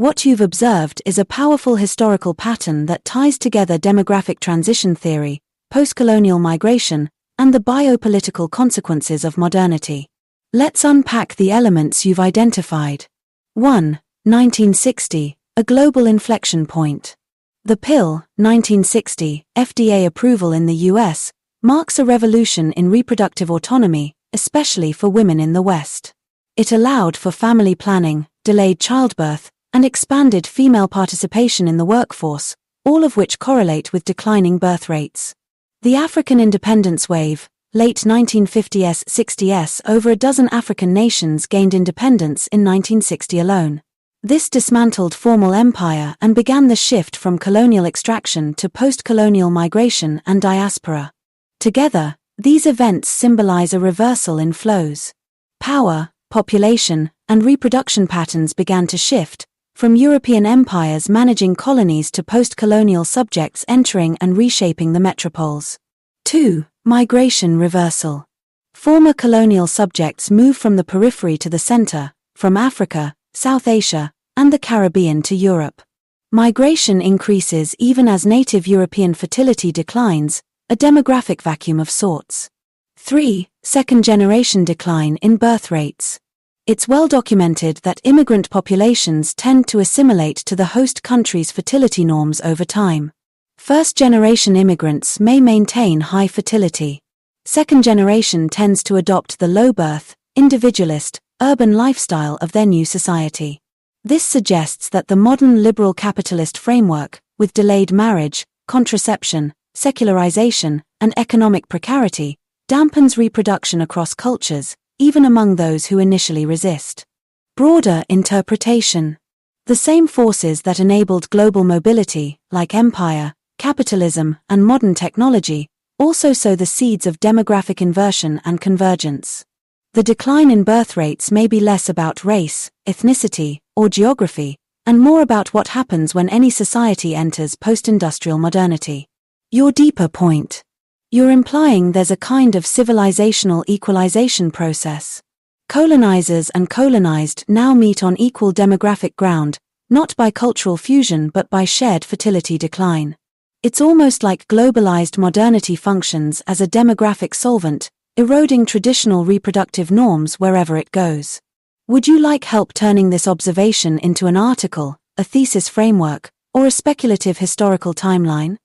What you've observed is a powerful historical pattern that ties together demographic transition theory, post-colonial migration, and the biopolitical consequences of modernity. Let's unpack the elements you've identified. 1. 1960, a global inflection point. The pill, 1960, FDA approval in the US, marks a revolution in reproductive autonomy, especially for women in the West. It allowed for family planning, delayed childbirth, and expanded female participation in the workforce, all of which correlate with declining birth rates. The African independence wave, late 1950s-60s, over a dozen African nations gained independence in 1960 alone. This dismantled formal empire and began the shift from colonial extraction to post-colonial migration and diaspora. Together, these events symbolize a reversal in flows. Power, population, and reproduction patterns began to shift, from European empires managing colonies to post-colonial subjects entering and reshaping the metropoles. 2. Migration reversal. Former colonial subjects move from the periphery to the center, from Africa, South Asia, and the Caribbean to Europe. Migration increases even as native European fertility declines, a demographic vacuum of sorts. 3. Second-generation decline in birth rates. It's well documented that immigrant populations tend to assimilate to the host country's fertility norms over time. First-generation immigrants may maintain high fertility. Second generation tends to adopt the low-birth, individualist, urban lifestyle of their new society. This suggests that the modern liberal capitalist framework, with delayed marriage, contraception, secularization, and economic precarity, dampens reproduction across cultures, even among those who initially resist. Broader interpretation. The same forces that enabled global mobility, like empire, capitalism, and modern technology, also sow the seeds of demographic inversion and convergence. The decline in birth rates may be less about race, ethnicity, or geography, and more about what happens when any society enters post-industrial modernity. Your deeper point. You're implying there's a kind of civilizational equalization process. Colonizers and colonized now meet on equal demographic ground, not by cultural fusion but by shared fertility decline. It's almost like globalized modernity functions as a demographic solvent, eroding traditional reproductive norms wherever it goes. Would you like help turning this observation into an article, a thesis framework, or a speculative historical timeline?